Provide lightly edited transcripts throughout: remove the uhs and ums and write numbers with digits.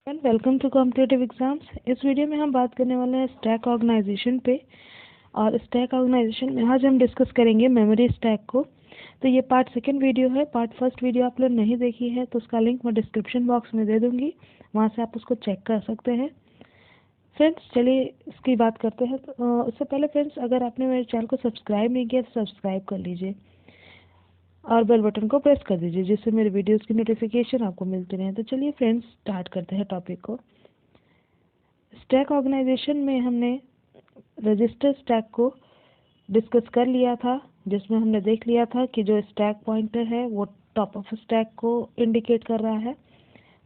Welcome to competitive exams. इस video में हम बात करने वाले हैं स्टैक ऑर्गेनाइजेशन पे। और स्टैक ऑर्गेनाइजेशन में आज हम डिस्कस करेंगे मेमोरी स्टैक को। तो ये पार्ट सेकंड वीडियो है। पार्ट फर्स्ट वीडियो आप लोग नहीं देखी है तो उसका लिंक मैं डिस्क्रिप्शन बॉक्स में दे दूंगी, वहाँ से आप उसको चेक कर सकते हैं। फ्रेंड्स चलिए इसकी बात करते हैं। उससे पहले फ्रेंड्स, अगर आपने मेरे चैनल को सब्सक्राइब नहीं किया तो सब्सक्राइब कर लीजिए और बेल बटन को प्रेस कर दीजिए, जिससे मेरे वीडियोस की नोटिफिकेशन आपको मिलती रहे। तो चलिए फ्रेंड्स स्टार्ट करते हैं टॉपिक को। स्टैक ऑर्गेनाइजेशन में हमने रजिस्टर स्टैक को डिस्कस कर लिया था, जिसमें हमने देख लिया था कि जो स्टैक पॉइंटर है वो टॉप ऑफ स्टैक को इंडिकेट कर रहा है,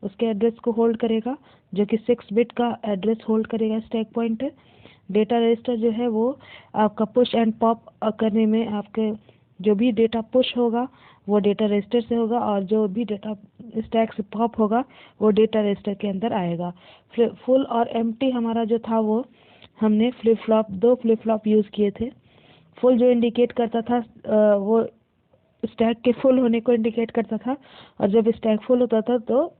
उसके एड्रेस को होल्ड करेगा, जो कि 6 बिट का एड्रेस होल्ड करेगा स्टैक पॉइंटर। डेटा रजिस्टर जो है वो आपका पुश एंड पॉप करने में आपके जो भी डेटा पुश होगा वो डेटा रजिस्टर से होगा, और जो भी डेटा स्टैक से पॉप होगा वो डेटा रजिस्टर के अंदर आएगा। फुल और एम्प्टी हमारा जो था वो हमने दो फ्लिप फ्लॉप यूज़ किए थे। फुल जो इंडिकेट करता था वो स्टैक के फुल होने को इंडिकेट करता था, और जब स्टैक फुल होता था तो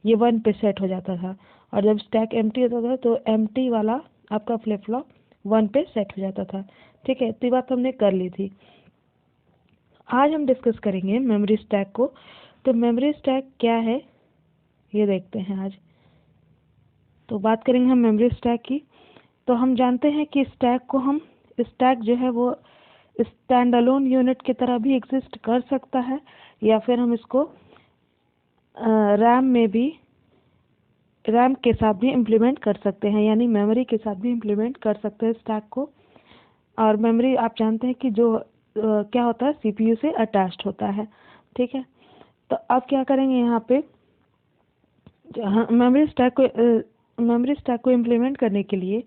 ये 1 पे सेट हो जाता था, और जब स्टैक एम्प्टी होता था तो एम्प्टी वाला आपका फ्लिप फ्लॉप 1 पे सेट हो जाता था। ठीक है, इतनी बात हमने कर ली थी। आज हम डिस्कस करेंगे मेमोरी स्टैक को। तो मेमोरी स्टैक क्या है ये देखते हैं आज। तो बात करेंगे हम मेमोरी स्टैक की। तो हम जानते हैं कि स्टैक जो है वो स्टैंड अलोन यूनिट की तरह भी एग्जिस्ट कर सकता है, या फिर हम इसको रैम के साथ भी इम्प्लीमेंट कर सकते हैं, यानी मेमोरी के साथ भी इम्प्लीमेंट कर सकते हैं स्टैक को। और मेमोरी आप जानते हैं कि जो क्या होता है, सीपीयू से अटैच्ड होता है। ठीक है, तो अब क्या करेंगे यहाँ पे, मेमोरी स्टैक को इम्प्लीमेंट करने के लिए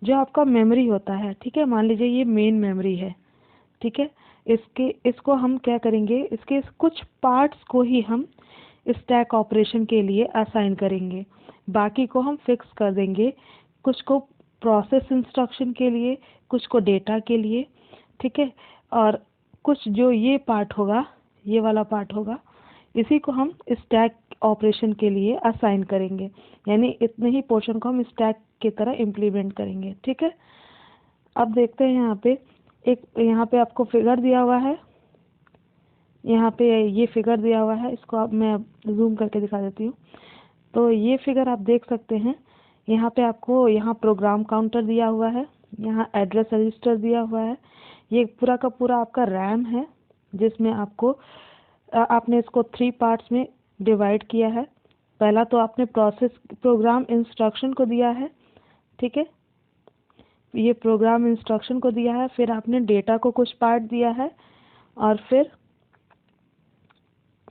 जो आपका मेमोरी होता है, ठीक है, मान लीजिए ये मेन मेमोरी है। ठीक है, इसको हम क्या करेंगे, इसके कुछ पार्ट्स को ही हम स्टैक ऑपरेशन के लिए असाइन करेंगे, बाकी को हम फिक्स कर देंगे। कुछ को प्रोसेस इंस्ट्रक्शन के लिए, कुछ को डेटा के लिए। ठीक है, और कुछ जो ये पार्ट होगा, ये वाला पार्ट होगा, इसी को हम स्टैक ऑपरेशन के लिए असाइन करेंगे, यानी इतने ही पोर्शन को हम स्टैक की तरह इम्प्लीमेंट करेंगे। ठीक है, अब देखते हैं यहाँ पे आपको फिगर दिया हुआ है। यहाँ पे ये फिगर दिया हुआ है, इसको अब मैं जूम करके दिखा देती हूँ। तो ये फिगर आप देख सकते हैं। यहाँ पे आपको यहाँ प्रोग्राम काउंटर दिया हुआ है, यहाँ एड्रेस रजिस्टर दिया हुआ है। ये पूरा का पूरा आपका रैम है, जिसमें आपने इसको 3 पार्ट्स में डिवाइड किया है। पहला तो आपने प्रोग्राम इंस्ट्रक्शन को दिया है। ठीक है, ये प्रोग्राम इंस्ट्रक्शन को दिया है, फिर आपने डेटा को कुछ पार्ट दिया है, और फिर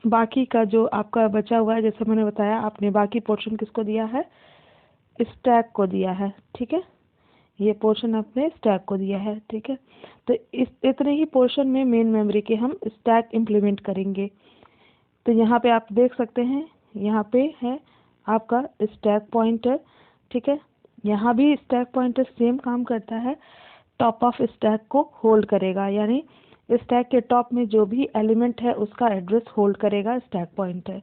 बाकी का जो आपका बचा हुआ है, जैसे मैंने बताया, आपने बाकी पोर्शन किसको दिया है, स्टैक को दिया है। ठीक है, ये पोर्शन आपने स्टैक को दिया है। ठीक है, तो इतने ही पोर्शन में मेन मेमोरी के हम स्टैक इम्प्लीमेंट करेंगे। तो यहाँ पे आप देख सकते हैं, यहाँ पे है आपका स्टैक पॉइंटर। ठीक है, यहाँ भी स्टैक पॉइंटर सेम काम करता है, टॉप ऑफ स्टैक को होल्ड करेगा, यानी स्टैक के टॉप में जो भी एलिमेंट है उसका एड्रेस होल्ड करेगा स्टैक पॉइंटर।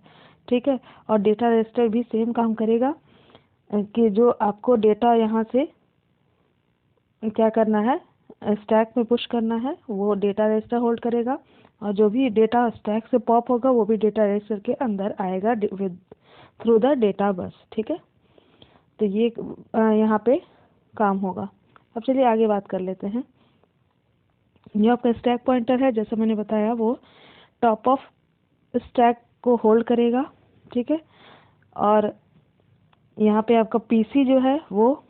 ठीक है, और डेटा रजिस्टर भी सेम काम करेगा कि जो आपको डेटा यहाँ से क्या करना है, स्टैक में पुश करना है, वो डेटा रजिस्टर होल्ड करेगा, और जो भी डेटा स्टैक से पॉप होगा वो भी डेटा रजिस्टर के अंदर आएगा थ्रू द डेटा बस। ठीक है, तो ये यहाँ पे काम होगा। अब चलिए आगे बात कर लेते हैं। जो आपका स्टैक पॉइंटर है, जैसे मैंने बताया, वो टॉप ऑफ स्टैक को होल्ड करेगा। ठीक है, और यहाँ पे आपका पीसी जो है वो,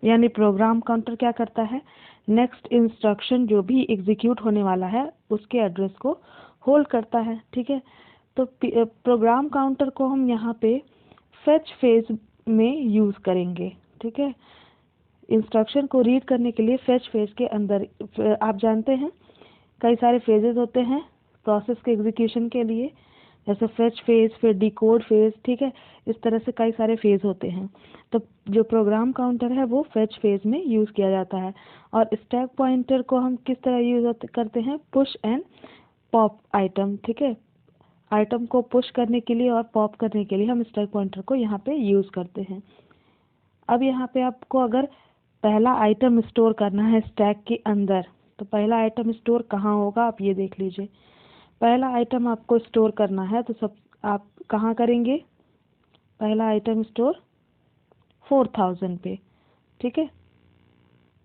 यानी प्रोग्राम काउंटर क्या करता है, नेक्स्ट इंस्ट्रक्शन जो भी एग्जीक्यूट होने वाला है उसके एड्रेस को होल्ड करता है। ठीक है, तो प्रोग्राम काउंटर को हम यहाँ पे फेच फेज में यूज़ करेंगे। ठीक है, इंस्ट्रक्शन को रीड करने के लिए फेच फेज के अंदर, आप जानते हैं कई सारे फेजेस होते हैं प्रोसेस के एग्जीक्यूशन के लिए, जैसे फेच फेज, फिर डिकोड फेज। ठीक है, इस तरह से कई सारे फेज होते हैं। तो जो प्रोग्राम काउंटर है वो फेच फेज में यूज़ किया जाता है, और स्टैक पॉइंटर को हम किस तरह यूज़ करते हैं, पुश एंड पॉप आइटम। ठीक है, आइटम को पुश करने के लिए और पॉप करने के लिए हम स्टैक पॉइंटर को यहाँ पे यूज़ करते हैं। अब यहाँ पे आपको अगर पहला आइटम स्टोर करना है स्टैक के अंदर, तो पहला आइटम स्टोर कहाँ होगा आप ये देख लीजिए। पहला आइटम आपको स्टोर करना है तो सब आप कहाँ करेंगे, पहला आइटम स्टोर 4000 पे, ठीक है।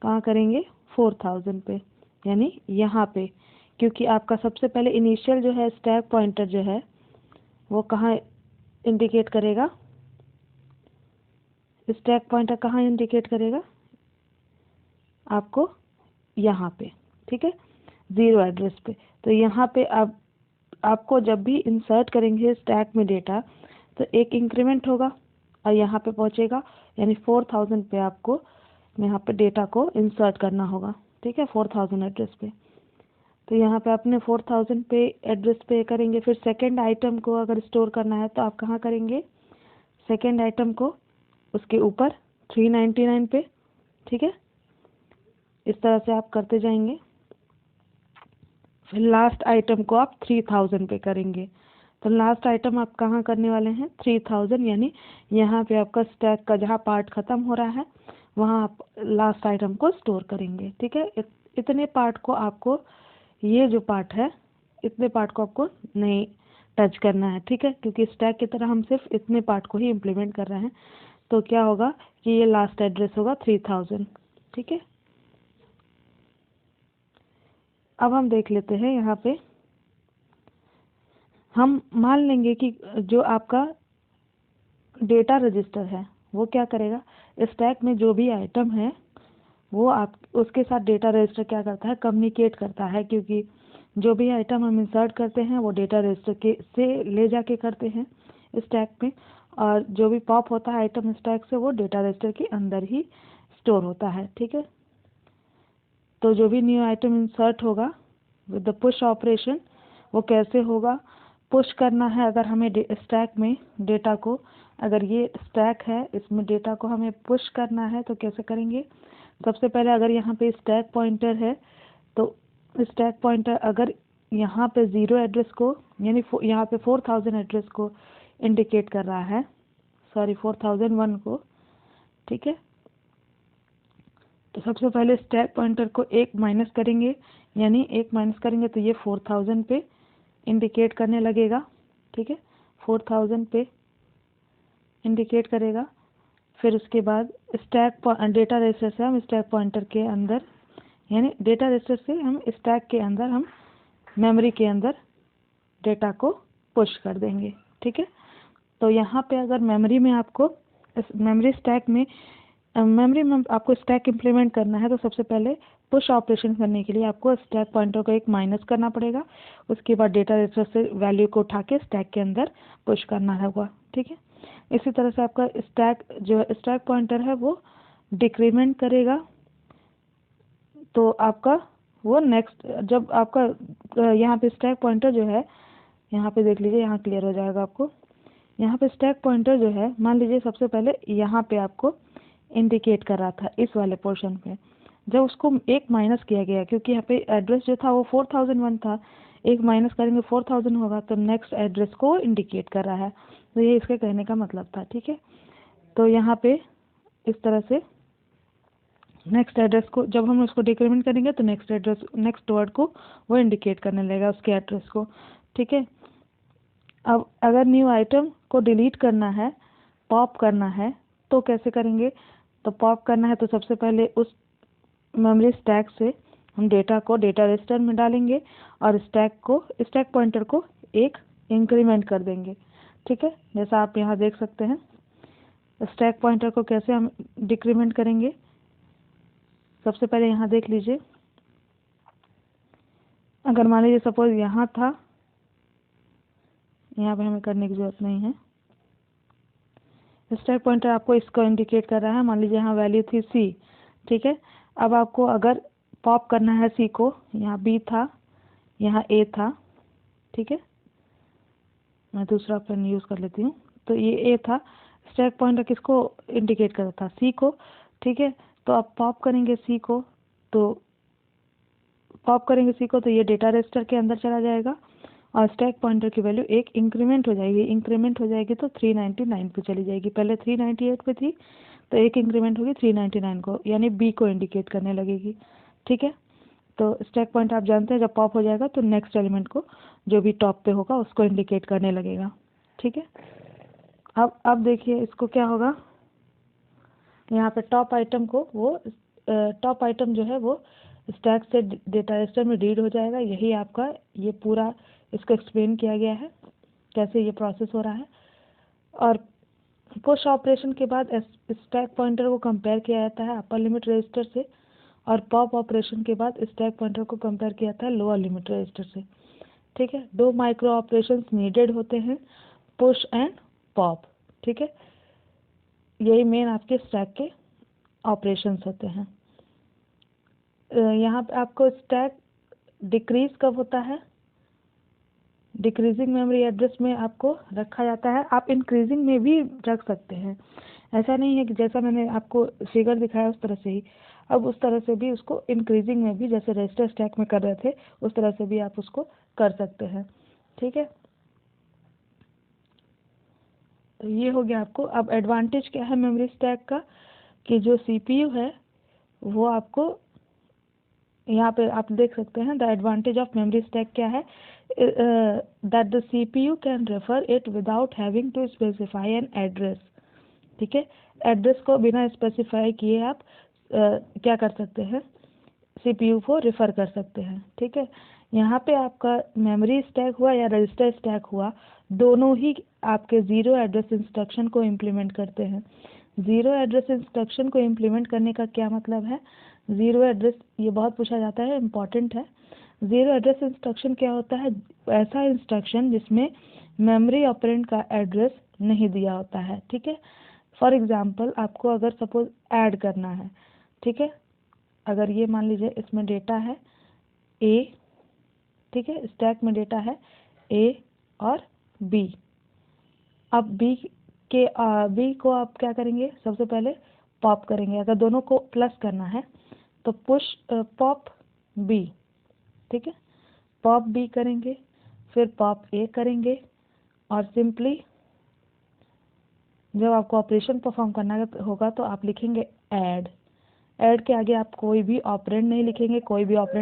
कहाँ करेंगे, 4000 पे, यानी यहाँ पे, क्योंकि आपका सबसे पहले इनिशियल जो है स्टैक पॉइंटर जो है वो कहाँ इंडिकेट करेगा, स्टैक पॉइंटर कहाँ इंडिकेट करेगा आपको, यहाँ पे, ठीक है, 0 एड्रेस पे। तो यहाँ पे आपको जब भी इंसर्ट करेंगे स्टैक में डेटा तो एक इंक्रीमेंट होगा और यहाँ पे पहुँचेगा, यानी 4000 पे आपको यहाँ पे डेटा को इंसर्ट करना होगा, ठीक है, 4000 एड्रेस पे। तो यहाँ पे आपने 4000 पे एड्रेस पे करेंगे। फिर सेकेंड आइटम को अगर स्टोर करना है तो आप कहाँ करेंगे, सेकेंड आइटम को उसके ऊपर 399 पे, ठीक है, इस तरह से आप करते जाएंगे। फिर लास्ट आइटम को आप 3000 पे करेंगे। तो लास्ट आइटम आप कहाँ करने वाले हैं, 3000, यानी यहाँ पे आपका स्टैक का जहाँ पार्ट ख़त्म हो रहा है वहाँ आप लास्ट आइटम को स्टोर करेंगे, ठीक है। इतने पार्ट को आपको, ये जो पार्ट है इतने पार्ट को आपको नहीं टच करना है, ठीक है, क्योंकि स्टैक की तरह हम सिर्फ इतने पार्ट को ही इम्प्लीमेंट कर रहे हैं। तो क्या होगा कि ये लास्ट एड्रेस होगा 3000, ठीक है। अब हम देख लेते हैं यहाँ पे, हम मान लेंगे कि जो आपका डेटा रजिस्टर है वो क्या करेगा, स्टैक में जो भी आइटम है वो आप उसके साथ डेटा रजिस्टर क्या करता है, कम्युनिकेट करता है, क्योंकि जो भी आइटम हम इंसर्ट करते हैं वो डेटा रजिस्टर के से ले जाके करते हैं स्टैक में, और जो भी पॉप होता है आइटम स्टैक से वो डेटा रजिस्टर के अंदर ही स्टोर होता है, ठीक है। तो जो भी न्यू आइटम इंसर्ट होगा विद द पुश ऑपरेशन, वो कैसे होगा, पुश करना है अगर हमें स्टैक में डेटा को, अगर ये स्टैक है इसमें डेटा को हमें पुश करना है तो कैसे करेंगे। सबसे पहले अगर यहाँ पे स्टैक पॉइंटर है तो स्टैक पॉइंटर अगर यहाँ पे 0 एड्रेस को, यानी यहाँ पे 4000 एड्रेस को इंडिकेट कर रहा है, सॉरी 4001 को, ठीक है। तो सबसे पहले स्टैक पॉइंटर को 1 माइनस करेंगे, यानी 1 माइनस करेंगे तो ये 4000 पे इंडिकेट करने लगेगा, ठीक है, 4000 पे इंडिकेट करेगा। फिर उसके बाद स्टैक डेटा रजिस्टर से हम स्टैक पॉइंटर के अंदर, यानी डेटा रजिस्टर से हम स्टैक के अंदर, हम मेमोरी के अंदर डेटा को पुश कर देंगे, ठीक है। तो यहाँ पे अगर मेमोरी में आपको मेमोरी स्टैक में मेमोरी में आपको स्टैक इम्प्लीमेंट करना है तो सबसे पहले पुश ऑपरेशन करने के लिए आपको स्टैक पॉइंटर को 1 माइनस करना पड़ेगा, उसके बाद डेटा रजिस्टर से वैल्यू को उठा के स्टैक के अंदर पुश करना होगा, ठीक है। इसी तरह से आपका स्टैक जो स्टैक पॉइंटर है वो डिक्रीमेंट करेगा, तो आपका वो नेक्स्ट, जब आपका यहाँ पे स्टैक पॉइंटर जो है, यहाँ पे देख लीजिए, यहाँ क्लियर हो जाएगा आपको। यहाँ पे स्टैक पॉइंटर जो है, मान लीजिए सबसे पहले यहाँ पे आपको इंडिकेट कर रहा था इस वाले पोर्शन पे, जब उसको 1 माइनस किया गया, क्योंकि यहाँ पे एड्रेस जो था वो 4001 था, 1 माइनस करेंगे 4000 होगा, तो नेक्स्ट एड्रेस को इंडिकेट कर रहा है। तो ये इसके कहने का मतलब था, ठीक है। तो यहाँ पे इस तरह से नेक्स्ट एड्रेस को जब हम उसको डिक्रीमेंट करेंगे तो नेक्स्ट एड्रेस, नेक्स्ट वर्ड को वो इंडिकेट करने लगेगा उसके एड्रेस को, ठीक है। अब अगर न्यू आइटम को डिलीट करना है, पॉप करना है, तो कैसे करेंगे। तो पॉप करना है तो सबसे पहले उस मेमोरी स्टैक से हम डेटा को डेटा रजिस्टर में डालेंगे और स्टैक पॉइंटर को 1 इंक्रीमेंट कर देंगे, ठीक है। जैसा आप यहाँ देख सकते हैं स्टैक पॉइंटर को कैसे हम डिक्रीमेंट करेंगे। सबसे पहले यहाँ देख लीजिए, अगर मान लीजिए सपोज यहाँ था, यहाँ पे हमें करने की जरूरत नहीं है, स्टैक पॉइंटर आपको इसको इंडिकेट कर रहा है, मान लीजिए यहाँ वैल्यू थी C, ठीक है। अब आपको अगर पॉप करना है C को, यहाँ B था, यहाँ A था, ठीक है, मैं दूसरा पेन यूज़ कर लेती हूँ। तो ये A था, स्टैक पॉइंटर किसको इंडिकेट कर रहा था, C को, ठीक है। तो आप पॉप करेंगे C को, तो ये डेटा रजिस्टर के अंदर चला जाएगा और स्टैक पॉइंटर की वैल्यू एक इंक्रीमेंट हो जाएगी तो 399 पे चली जाएगी। पहले 398 पे थी तो एक इंक्रीमेंट होगी 399 को, यानी बी को इंडिकेट करने लगेगी। ठीक है, तो स्टैक पॉइंटर आप जानते हैं जब पॉप हो जाएगा तो नेक्स्ट एलिमेंट को जो भी टॉप पे होगा उसको इंडिकेट करने लगेगा। ठीक है, अब देखिए इसको क्या होगा, यहाँ पे टॉप आइटम जो है वो स्टैक से डेटा रजिस्टर में रीड हो जाएगा। यही आपका ये पूरा इसको एक्सप्लेन किया गया है कैसे ये प्रोसेस हो रहा है। और पुश ऑपरेशन के बाद स्टैक पॉइंटर को कंपेयर किया जाता है अपर लिमिट रजिस्टर से, और पॉप ऑपरेशन के बाद स्टैक पॉइंटर को कंपेयर किया जाता है लोअर लिमिट रजिस्टर से। ठीक है, 2 माइक्रो ऑपरेशंस नीडेड होते हैं, पुश एंड पॉप। ठीक है, यही मेन आपके स्टैक के ऑपरेशंस होते हैं। यहाँ पे आपको स्टैक डिक्रीज कब होता है, डिक्रीजिंग मेमोरी एड्रेस में आपको रखा जाता है। आप इंक्रीजिंग में भी रख सकते हैं, ऐसा नहीं है कि जैसा मैंने आपको फिगर दिखाया उस तरह से ही, अब उस तरह से भी उसको इंक्रीजिंग में भी जैसे रजिस्टर स्टैक में कर रहे थे उस तरह से भी आप उसको कर सकते हैं। ठीक है, तो ये हो गया आपको। अब एडवांटेज क्या है मेमोरी स्टैक का, कि जो सीपीयू है वो आपको यहाँ पे आप देख सकते हैं the advantage of memory stack क्या है, that the CPU can refer it without having to specify an address. ठीक है, एड्रेस को बिना स्पेसिफाई किए आप क्या कर सकते हैं, सीपीयू को रेफर कर सकते हैं। ठीक है, यहाँ पे आपका मेमोरी स्टैक हुआ या रजिस्टर स्टैक हुआ, दोनों ही आपके ज़ीरो एड्रेस इंस्ट्रक्शन को इम्प्लीमेंट करते हैं। ज़ीरो एड्रेस इंस्ट्रक्शन को इम्प्लीमेंट करने का क्या मतलब है, ज़ीरो एड्रेस ये बहुत पूछा जाता है, इम्पॉर्टेंट है। ज़ीरो एड्रेस इंस्ट्रक्शन क्या होता है, ऐसा इंस्ट्रक्शन जिसमें मेमोरी ऑपरेंड का एड्रेस नहीं दिया होता है। ठीक है, फॉर एग्जांपल आपको अगर सपोज ऐड करना है, ठीक है, अगर ये मान लीजिए इसमें डेटा है ए, ठीक है, स्टैक में डेटा है ए और बी। अब बी को आप क्या करेंगे, सबसे पहले पॉप करेंगे। अगर दोनों को प्लस करना है तो पुश पॉप बी। ठीक है, पॉप बी करेंगे, फिर पॉप ए करेंगे, और सिंपली जब आपको ऑपरेशन परफॉर्म करना होगा तो आप लिखेंगे ऐड के आगे आप कोई भी ऑपरेंड नहीं लिखेंगे, कोई भी ऑपरेंड